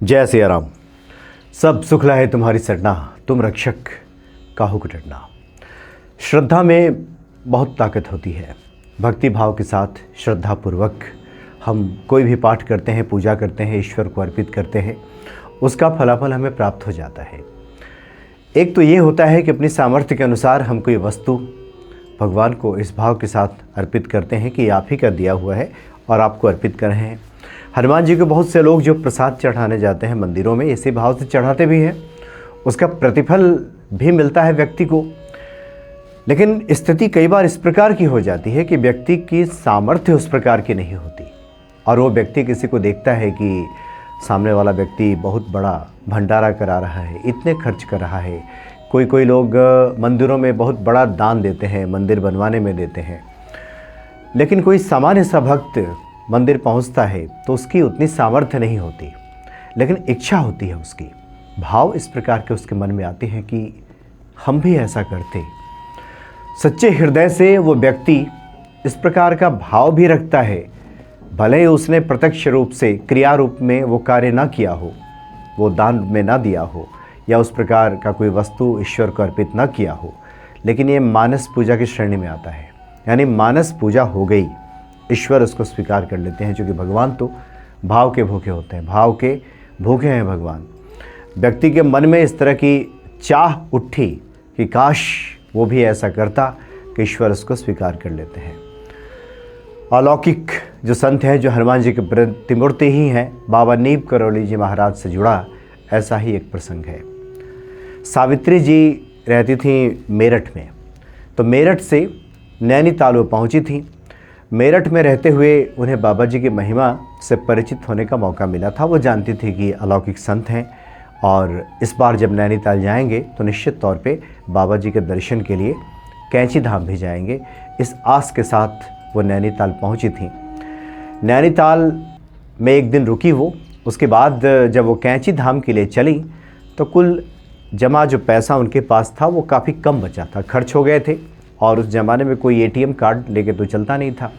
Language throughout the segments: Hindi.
जय सिया राम। सब सुखला है तुम्हारी सरना, तुम रक्षक काहू को डरना। श्रद्धा में बहुत ताकत होती है। भक्ति भाव के साथ श्रद्धापूर्वक हम कोई भी पाठ करते हैं, पूजा करते हैं, ईश्वर को अर्पित करते हैं, उसका फलाफल हमें प्राप्त हो जाता है। एक तो ये होता है कि अपनी सामर्थ्य के अनुसार हम कोई वस्तु भगवान को इस भाव के साथ अर्पित करते हैं कि आप ही का दिया हुआ है और आपको अर्पित कर रहे हैं। हनुमान जी को बहुत से लोग जो प्रसाद चढ़ाने जाते हैं मंदिरों में, इसी भाव से चढ़ाते भी हैं, उसका प्रतिफल भी मिलता है व्यक्ति को। लेकिन स्थिति कई बार इस प्रकार की हो जाती है कि व्यक्ति की सामर्थ्य उस प्रकार की नहीं होती और वो व्यक्ति किसी को देखता है कि सामने वाला व्यक्ति बहुत बड़ा भंडारा करा रहा है, इतने खर्च कर रहा है। कोई लोग मंदिरों में बहुत बड़ा दान देते हैं, मंदिर बनवाने में देते हैं। लेकिन कोई सामान्य सा भक्त मंदिर पहुंचता है तो उसकी उतनी सामर्थ्य नहीं होती, लेकिन इच्छा होती है उसकी। भाव इस प्रकार के उसके मन में आते हैं कि हम भी ऐसा करते। सच्चे हृदय से वो व्यक्ति इस प्रकार का भाव भी रखता है, भले ही उसने प्रत्यक्ष रूप से क्रिया रूप में वो कार्य ना किया हो, वो दान में ना दिया हो या उस प्रकार का कोई वस्तु ईश्वर को अर्पित ना किया हो, लेकिन ये मानस पूजा की श्रेणी में आता है। यानी मानस पूजा हो गई, ईश्वर उसको स्वीकार कर लेते हैं, क्योंकि भगवान तो भाव के भूखे होते हैं, भाव के भूखे हैं भगवान। व्यक्ति के मन में इस तरह की चाह उठी कि काश वो भी ऐसा करता कि ईश्वर उसको स्वीकार कर लेते हैं। अलौकिक जो संत हैं, जो हनुमान जी के प्रतिमूर्ति ही हैं, बाबा नीम करौली जी महाराज से जुड़ा ऐसा ही एक प्रसंग है। सावित्री जी रहती थी मेरठ में, तो मेरठ से नैनीताल वो पहुँची थी। मेरठ में रहते हुए उन्हें बाबा जी की महिमा से परिचित होने का मौका मिला था। वो जानती थी कि अलौकिक संत हैं और इस बार जब नैनीताल जाएंगे तो निश्चित तौर पे बाबा जी के दर्शन के लिए कैंची धाम भी जाएंगे। इस आस के साथ वो नैनीताल पहुंची थी। नैनीताल में एक दिन रुकी वो। उसके बाद जब वो कैंची धाम के लिए चली तो कुल जमा जो पैसा उनके पास था वो काफ़ी कम बचा था, खर्च हो गए थे। और उस ज़माने में कोई एटीएम कार्ड लेके तो चलता नहीं था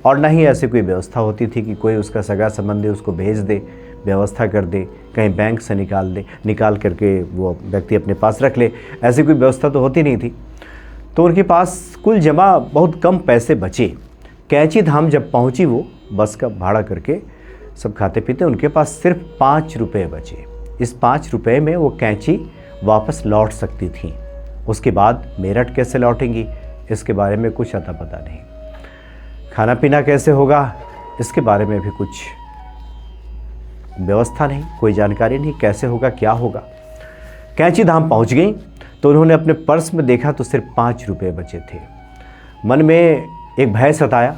और ना ही ऐसी कोई व्यवस्था होती थी कि कोई उसका सगा संबंधी उसको भेज दे, व्यवस्था कर दे, कहीं बैंक से निकाल करके वो व्यक्ति अपने पास रख ले। ऐसी कोई व्यवस्था तो होती नहीं थी। तो उनके पास कुल जमा बहुत कम पैसे बचे। कैंची धाम जब पहुंची वो बस का भाड़ा करके सब खाते पीते, उनके पास सिर्फ 5 रुपये बचे। इस 5 रुपये में वो कैंची वापस लौट सकती थी। उसके बाद मेरठ कैसे लौटेंगी इसके बारे में कुछ अता पता नहीं। खाना पीना कैसे होगा इसके बारे में भी कुछ व्यवस्था नहीं, कोई जानकारी नहीं, कैसे होगा क्या होगा। कैंची धाम पहुंच गई तो उन्होंने अपने पर्स में देखा तो सिर्फ 5 रुपये बचे थे। मन में एक भय सताया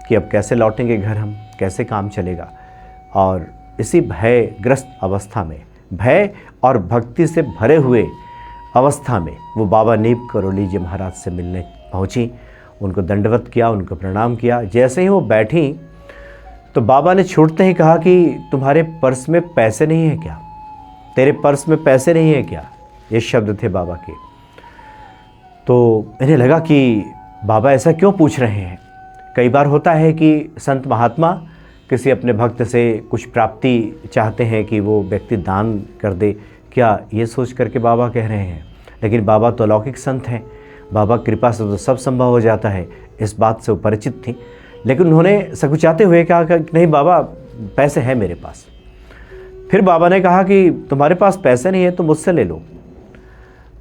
कि अब कैसे लौटेंगे घर हम, कैसे काम चलेगा। और इसी भयग्रस्त अवस्था में, भय और भक्ति से भरे हुए अवस्था में वो बाबा नीम करौली जी महाराज से मिलने पहुंची। उनको दंडवत किया, उनको प्रणाम किया। जैसे ही वो बैठी तो बाबा ने छूटते ही कहा कि तुम्हारे पर्स में पैसे नहीं है क्या, तेरे पर्स में पैसे नहीं है क्या। ये शब्द थे बाबा के। तो इन्हें लगा कि बाबा ऐसा क्यों पूछ रहे हैं। कई बार होता है कि संत महात्मा किसी अपने भक्त से कुछ प्राप्ति चाहते हैं कि वो व्यक्ति दान कर दे, क्या ये सोच करके बाबा कह रहे हैं। लेकिन बाबा तो अलौकिक संत हैं, बाबा कृपा से तो सब संभव हो जाता है। इस बात से वो परिचित थी। लेकिन उन्होंने सकुचाते हुए कहा कि नहीं बाबा, पैसे हैं मेरे पास। फिर बाबा ने कहा कि तुम्हारे पास पैसे नहीं है तो मुझसे ले लो।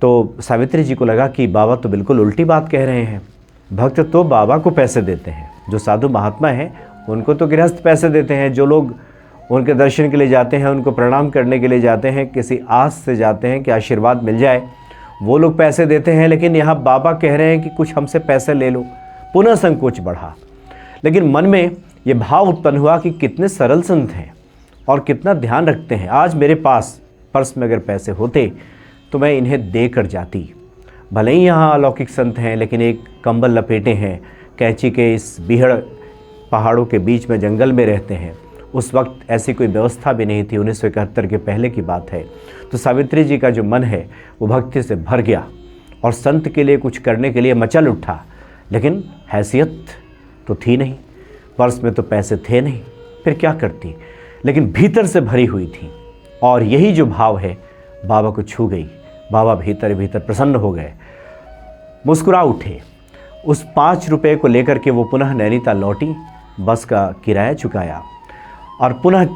तो सावित्री जी को लगा कि बाबा तो बिल्कुल उल्टी बात कह रहे हैं। भक्त तो बाबा को पैसे देते हैं, जो साधु महात्मा हैं उनको तो गृहस्थ पैसे देते हैं। जो लोग उनके दर्शन के लिए जाते हैं, उनको प्रणाम करने के लिए जाते हैं, किसी आस से जाते हैं कि आशीर्वाद मिल जाए, वो लोग पैसे देते हैं। लेकिन यहाँ बाबा कह रहे हैं कि कुछ हमसे पैसे ले लो। पुनः संकोच बढ़ा। लेकिन मन में ये भाव उत्पन्न हुआ कि कितने सरल संत हैं और कितना ध्यान रखते हैं। आज मेरे पास पर्स में अगर पैसे होते तो मैं इन्हें दे कर जाती। भले ही यहाँ अलौकिक संत हैं, लेकिन एक कंबल लपेटे हैं, कैंची के इस बीहड़ पहाड़ों के बीच में जंगल में रहते हैं। उस वक्त ऐसी कोई व्यवस्था भी नहीं थी, 1971 के पहले की बात है। तो सावित्री जी का जो मन है वो भक्ति से भर गया और संत के लिए कुछ करने के लिए मचल उठा। लेकिन हैसियत तो थी नहीं, पर्स में तो पैसे थे नहीं, फिर क्या करती। लेकिन भीतर से भरी हुई थी और यही जो भाव है बाबा को छू गई। बाबा भीतर भीतर प्रसन्न हो गए, मुस्कुरा उठे। उस 5 रुपये को लेकर के वो पुनः नैनीताल लौटी, बस का किराया चुकाया और पुनः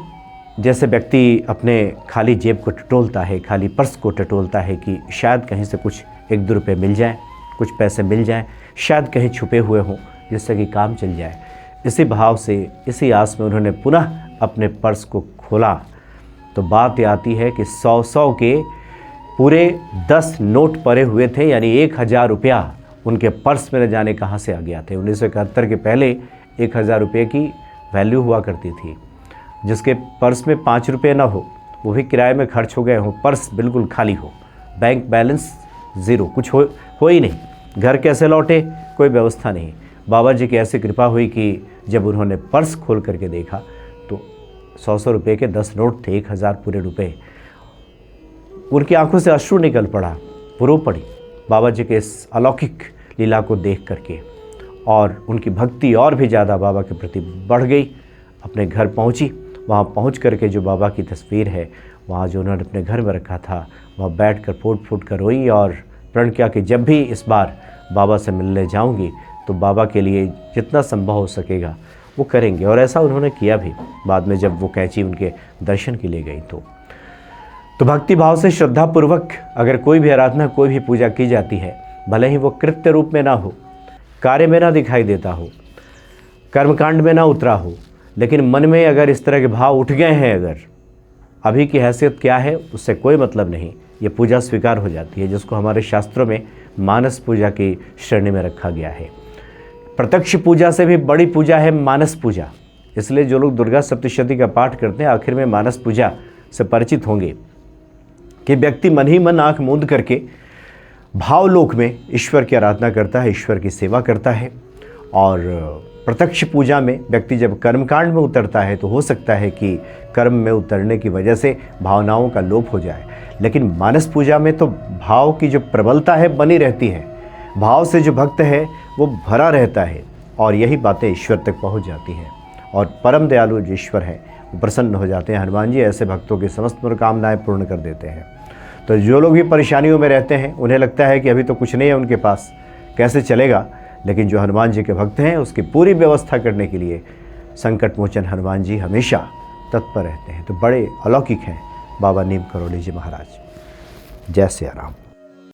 जैसे व्यक्ति अपने खाली जेब को टटोलता है, खाली पर्स को टटोलता है कि शायद कहीं से कुछ 1-2 रुपये मिल जाए, कुछ पैसे मिल जाएं, शायद कहीं छुपे हुए हों जिससे कि काम चल जाए, इसी भाव से, इसी आस में उन्होंने पुनः अपने पर्स को खोला तो बात आती है कि 100-100 के पूरे 10 नोट पड़े हुए थे, यानी 1000 रुपया उनके पर्स में न जाने कहाँ से आ गया थे। 1971 के पहले 1000 रुपये की वैल्यू हुआ करती थी। जिसके पर्स में 5 रुपये ना हो, वो भी किराए में खर्च हो गए हों, पर्स बिल्कुल खाली हो, बैंक बैलेंस ज़ीरो, कुछ हो ही नहीं। घर कैसे लौटे, कोई व्यवस्था नहीं। बाबा जी की ऐसी कृपा हुई कि जब उन्होंने पर्स खोल करके देखा तो 100 रुपये के 10 नोट थे, 1000 पूरे रुपए। उनकी आंखों से अश्रु निकल पड़ा, रो पड़ी बाबा जी के इस अलौकिक लीला को देख करके, और उनकी भक्ति और भी ज़्यादा बाबा के प्रति बढ़ गई। अपने घर पहुंची, वहाँ पहुंच करके जो बाबा की तस्वीर है, वहाँ जो उन्होंने अपने घर में रखा था, वहाँ बैठकर फूट फूट कर रोई और प्रण किया कि जब भी इस बार बाबा से मिलने जाऊंगी तो बाबा के लिए जितना संभव हो सकेगा वो करेंगे। और ऐसा उन्होंने किया भी। बाद में जब वो कैंची उनके दर्शन के लिए गई तो भक्ति भाव से श्रद्धापूर्वक अगर कोई भी आराधना, कोई भी पूजा की जाती है, भले ही वो कृत्य रूप में ना हो, कार्य में ना दिखाई देता हो, कर्मकांड में ना उतरा हो, लेकिन मन में अगर इस तरह के भाव उठ गए हैं, अगर अभी की हैसियत क्या है उससे कोई मतलब नहीं, ये पूजा स्वीकार हो जाती है, जिसको हमारे शास्त्रों में मानस पूजा की श्रेणी में रखा गया है। प्रत्यक्ष पूजा से भी बड़ी पूजा है मानस पूजा। इसलिए जो लोग दुर्गा सप्तशती का पाठ करते हैं, आखिर में मानस पूजा से परिचित होंगे कि व्यक्ति मन ही मन आँख मूंद करके भावलोक में ईश्वर की आराधना करता है, ईश्वर की सेवा करता है। और प्रत्यक्ष पूजा में व्यक्ति जब कर्मकांड में उतरता है तो हो सकता है कि कर्म में उतरने की वजह से भावनाओं का लोप हो जाए, लेकिन मानस पूजा में तो भाव की जो प्रबलता है बनी रहती है। भाव से जो भक्त है वो भरा रहता है और यही बातें ईश्वर तक पहुंच जाती हैं और परम दयालु जो ईश्वर है वो प्रसन्न हो जाते हैं। हनुमान जी ऐसे भक्तों की समस्त मनोकामनाएं पूर्ण कर देते हैं। तो जो लोग भी परेशानियों में रहते हैं, उन्हें लगता है कि अभी तो कुछ नहीं है उनके पास, कैसे चलेगा, लेकिन जो हनुमान जी के भक्त हैं उसकी पूरी व्यवस्था करने के लिए संकट मोचन हनुमान जी हमेशा तत्पर रहते हैं। तो बड़े अलौकिक हैं बाबा नीम करोली जी महाराज। जय सिया राम।